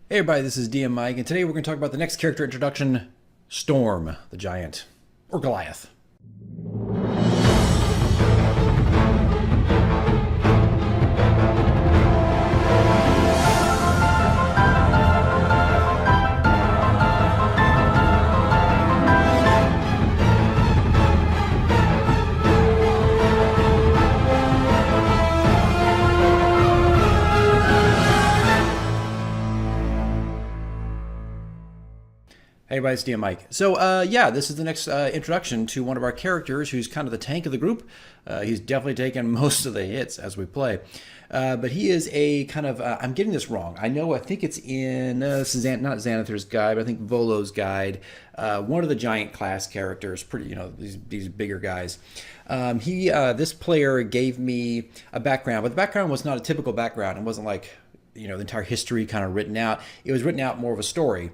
Hey everybody, this is DM Mike, and today we're going to talk about the next character introduction, Storm, the Giant, or Goliath. Hey everybody, it's DM Mike. So this is the next introduction to one of our characters who's kind of the tank of the group. He's definitely taken most of the hits as we play. But he is a kind of, I'm getting this wrong. I think it's in, not Xanathar's guide, but I think Volo's guide. One of the giant class characters, pretty, these bigger guys. This player gave me a background, but the background was not a typical background. It wasn't like, the entire history kind of written out. It was written out more of a story.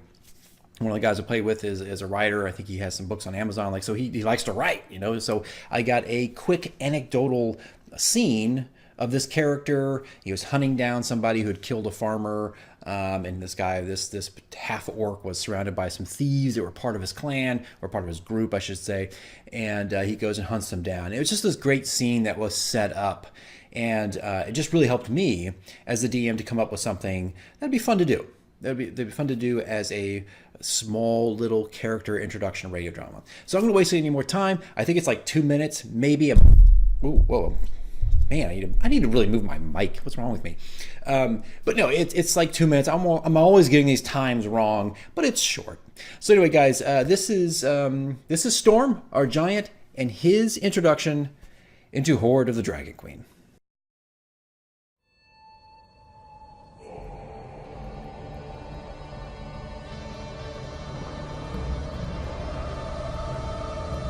One of the guys I play with is a writer. I think he has some books on Amazon. So he likes to write, So I got a quick anecdotal scene of this character. He was hunting down somebody who had killed a farmer. And this guy, this half orc, was surrounded by some thieves that were part of his clan, or part of his group, I should say. And he goes and hunts them down. It was just this great scene that was set up. And it just really helped me as the DM to come up with something that'd be fun to do. That'd be fun to do as a small little character introduction radio drama. So I'm going to waste any more time. I think it's like 2 minutes, maybe a... Ooh, whoa. Man, I need to really move my mic. What's wrong with me? But no, it's like 2 minutes. I'm always getting these times wrong, but it's short. So anyway, guys, this is Storm, our giant, and his introduction into Hoard of the Dragon Queen.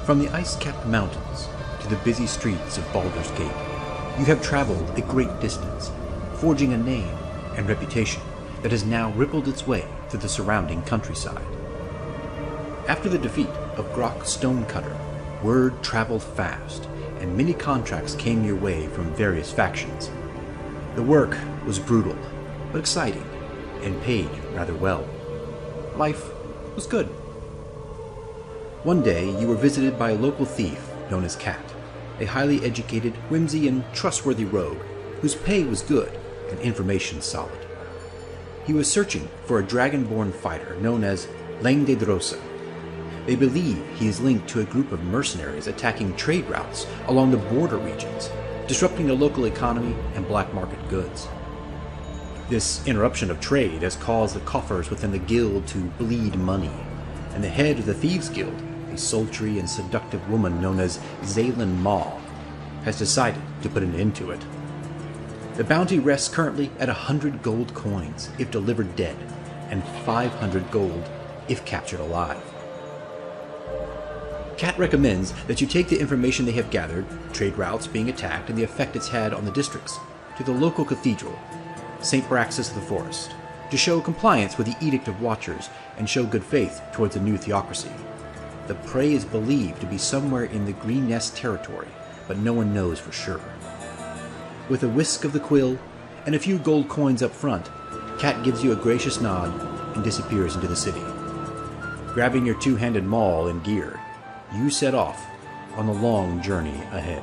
From the ice-capped mountains to the busy streets of Baldur's Gate, you have traveled a great distance, forging a name and reputation that has now rippled its way through the surrounding countryside. After the defeat of Grok Stonecutter, word traveled fast, and many contracts came your way from various factions. The work was brutal, but exciting, and paid rather well. Life was good. One day, you were visited by a local thief known as Cat, a highly educated, whimsy, and trustworthy rogue whose pay was good and information solid. He was searching for a dragonborn fighter known as Lang de Drosa. They believe he is linked to a group of mercenaries attacking trade routes along the border regions, disrupting the local economy and black market goods. This interruption of trade has caused the coffers within the guild to bleed money, and the head of the Thieves Guild, a sultry and seductive woman known as Zaylin Maw, has decided to put an end to it. The bounty rests currently at 100 gold coins if delivered dead, and 500 gold if captured alive. Cat recommends that you take the information they have gathered, trade routes being attacked and the effect it's had on the districts, to the local cathedral, St. Braxis of the Forest, to show compliance with the Edict of Watchers and show good faith towards the new theocracy. The prey is believed to be somewhere in the Green Nest territory, but no one knows for sure. With a whisk of the quill and a few gold coins up front, Cat gives you a gracious nod and disappears into the city. Grabbing your two-handed maul and gear, you set off on the long journey ahead.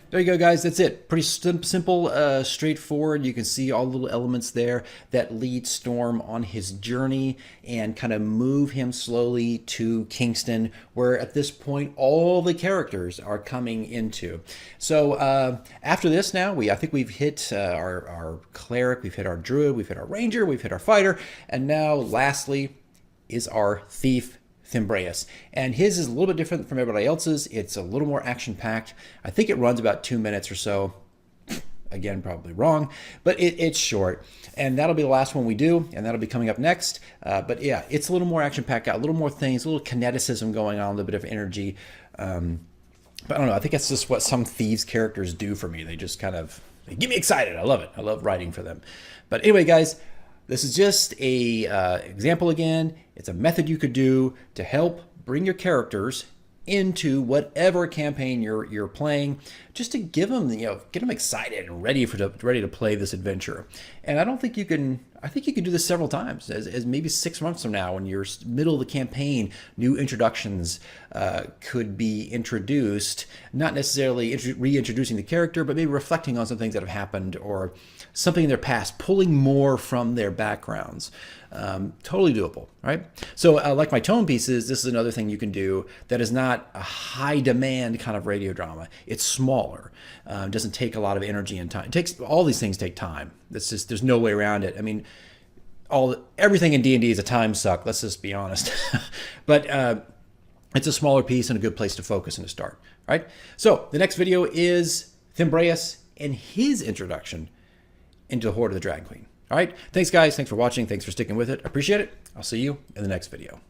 There you go, guys. That's it. Pretty simple, straightforward. You can see all the little elements there that lead Storm on his journey and kind of move him slowly to Kingston, where at this point all the characters are coming into. So after this now, I think we've hit our cleric, we've hit our druid, we've hit our ranger, we've hit our fighter, and now lastly is our thief, Thimbraeus. And his is a little bit different from everybody else's. It's a little more action-packed. I think it runs about 2 minutes or so. Again, probably wrong, but it's short. And that'll be the last one we do, and that'll be coming up next. But yeah, it's a little more action-packed, got a little more things, a little kineticism going on, a little bit of energy. But I don't know, I think that's just what some thieves characters do for me. They just kind of they get me excited. I love it. I love writing for them. But anyway, guys, this is just a example again. It's a method you could do to help bring your characters into whatever campaign you're playing, just to give them, get them excited and ready to play this adventure. And I think you can do this several times, as maybe 6 months from now, when you're middle of the campaign, new introductions could be introduced, not necessarily reintroducing the character, but maybe reflecting on some things that have happened or something in their past, pulling more from their backgrounds. Totally doable, right? So like my tone pieces, this is another thing you can do that is not a high demand kind of radio drama. It's smaller, doesn't take a lot of energy and time. All these things take time. There's no way around it. I mean, everything in D&D is a time suck. Let's just be honest. But it's a smaller piece and a good place to focus and to start, right? So the next video is Thimbraeus and his introduction into the Hoard of the Dragon Queen. All right. Thanks, guys. Thanks for watching. Thanks for sticking with it. I appreciate it. I'll see you in the next video.